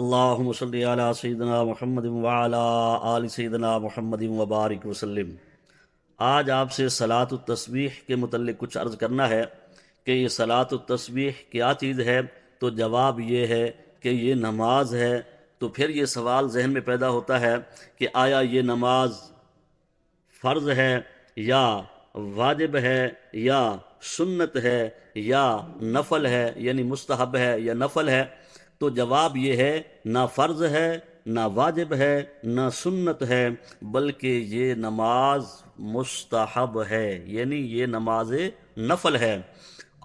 اللہم صلی علی سیدنا محمد وعلی آل سیدنا محمد وبارک وسلم۔ آج آپ سے صلاۃ التسبیح کے متعلق کچھ عرض کرنا ہے کہ یہ صلاۃ التسبیح کیا چیز ہے، تو جواب یہ ہے کہ یہ نماز ہے۔ تو پھر یہ سوال ذہن میں پیدا ہوتا ہے کہ آیا یہ نماز فرض ہے یا واجب ہے یا سنت ہے یا نفل ہے، یعنی مستحب ہے یا نفل ہے؟ تو جواب یہ ہے، نہ فرض ہے، نہ واجب ہے، نہ سنت ہے، بلکہ یہ نماز مستحب ہے، یعنی یہ نماز نفل ہے۔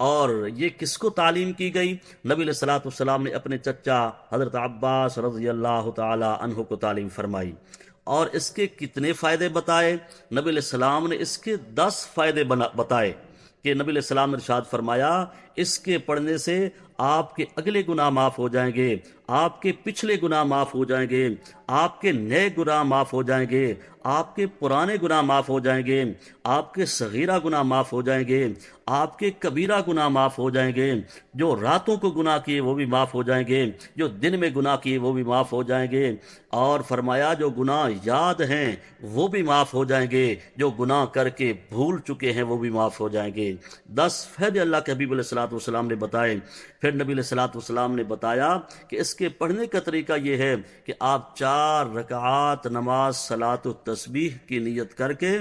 اور یہ کس کو تعلیم کی گئی؟ نبی علیہ الصلوۃ والسلام نے اپنے چچا حضرت عباس رضی اللہ تعالی عنہ کو تعلیم فرمائی۔ اور اس کے کتنے فائدے بتائے؟ نبی علیہ السلام نے اس کے 10 فائدے بتائے کہ نبی علیہ السلام نے ارشاد فرمایا، اس کے پڑھنے سے آپ کے اگلے گناہ معاف ہو جائیں گے، آپ کے پچھلے گناہ معاف ہو جائیں گے، آپ کے نئے گناہ معاف ہو جائیں گے، آپ کے پرانے گناہ معاف ہو جائیں گے، آپ کے صغیرہ گناہ معاف ہو جائیں گے، آپ کے کبیرہ گناہ معاف ہو جائیں گے، جو راتوں کو گناہ کیے وہ بھی معاف ہو جائیں گے، جو دن میں گناہ کیے وہ بھی معاف ہو جائیں گے، اور فرمایا جو گناہ یاد ہیں وہ بھی معاف ہو جائیں گے، جو گناہ کر کے بھول چکے ہیں وہ بھی معاف ہو جائیں گے۔ 10 فائدے اللہ کے حبیب علیہ الصلوۃ والسلام نے بتائے۔ پھر نبی علیہ الصلوۃ والسلام نے بتایا کہ اس کے پڑھنے کا طریقہ یہ ہے کہ آپ 4 رکعات نماز صلاۃ التسبیح کی نیت کر کے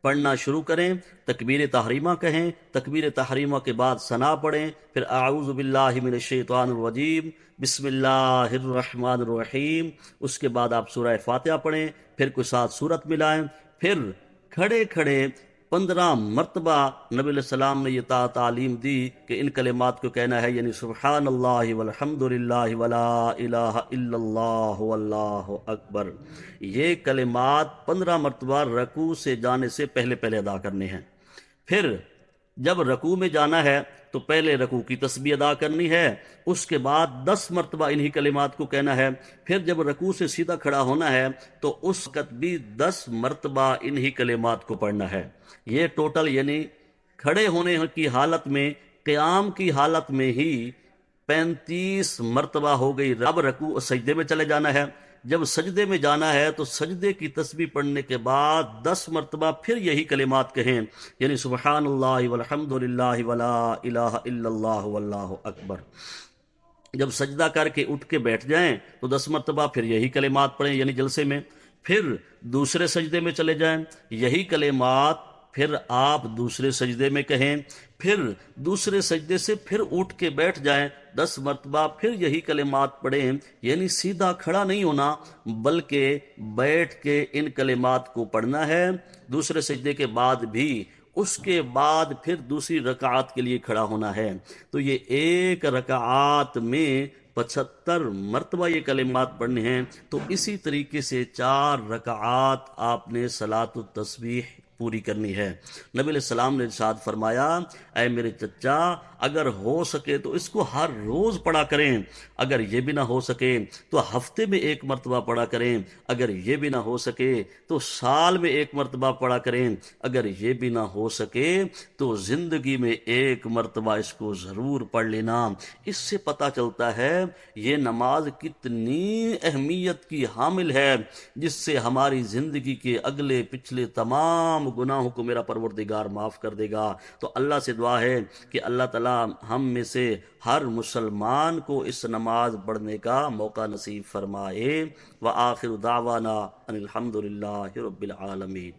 پڑھنا شروع کریں، تکبیر تحریمہ کہیں، تکبیر تحریمہ کے بعد ثنا پڑھیں، پھر اعوذ باللہ من الشیطان الرجیم، بسم اللہ الرحمن الرحیم، اس کے بعد آپ سورہ فاتحہ پڑھیں، پھر کوئی ساتھ سورت ملائیں، پھر کھڑے کھڑے 15 مرتبہ نبی علیہ السلام نے یہ تعلیم دی کہ ان کلمات کو کہنا ہے، یعنی سبحان اللہ والحمد للہ ولا الہ الا اللہ واللہ اکبر۔ یہ کلمات 15 مرتبہ رکوع سے جانے سے پہلے پہلے ادا کرنے ہیں۔ پھر جب رکوع میں جانا ہے تو پہلے رکوع کی تسبیح ادا کرنی ہے، اس کے بعد 10 مرتبہ انہی کلمات کو کہنا ہے، پھر جب رکوع سے سیدھا کھڑا ہونا ہے تو اس وقت بھی 10 مرتبہ انہی کلمات کو پڑھنا ہے۔ یہ ٹوٹل یعنی کھڑے ہونے کی حالت میں، قیام کی حالت میں ہی 35 مرتبہ ہو گئی۔ اب رکوع سجدے میں چلے جانا ہے، جب سجدے میں جانا ہے تو سجدے کی تسبیح پڑھنے کے بعد 10 مرتبہ پھر یہی کلمات کہیں، یعنی سبحان اللہ والحمد للہ ولا الہ الا اللہ واللہ اکبر۔ جب سجدہ کر کے اٹھ کے بیٹھ جائیں تو 10 مرتبہ پھر یہی کلمات پڑھیں، یعنی جلسے میں۔ پھر دوسرے سجدے میں چلے جائیں، یہی کلمات پھر آپ دوسرے سجدے میں کہیں، پھر دوسرے سجدے سے پھر اٹھ کے بیٹھ جائیں، 10 مرتبہ پھر یہی کلمات پڑھیں، یعنی سیدھا کھڑا نہیں ہونا بلکہ بیٹھ کے ان کلمات کو پڑھنا ہے دوسرے سجدے کے بعد بھی۔ اس کے بعد پھر دوسری رکعات کے لیے کھڑا ہونا ہے۔ تو یہ ایک رکعات میں 75 مرتبہ یہ کلمات پڑھنے ہیں۔ تو اسی طریقے سے 4 رکعات آپ نے صلاۃ التسبیح پوری کرنی ہے۔ نبی علیہ السلام نے ارشاد فرمایا، اے میرے چچا، اگر ہو سکے تو اس کو ہر روز پڑھا کریں، اگر یہ بھی نہ ہو سکے تو ہفتے میں 1 مرتبہ پڑھا کریں، اگر یہ بھی نہ ہو سکے تو سال میں 1 مرتبہ پڑھا کریں، اگر یہ بھی نہ ہو سکے تو زندگی میں 1 مرتبہ اس کو ضرور پڑھ لینا۔ اس سے پتہ چلتا ہے یہ نماز کتنی اہمیت کی حامل ہے، جس سے ہماری زندگی کے اگلے پچھلے تمام گناہوں کو میرا پروردگار معاف کر دے گا۔ تو اللہ سے دعا ہے کہ اللہ تعالی ہم میں سے ہر مسلمان کو اس نماز پڑھنے کا موقع نصیب فرمائے۔ وآخر دعوانا ان الحمد للہ رب العالمین۔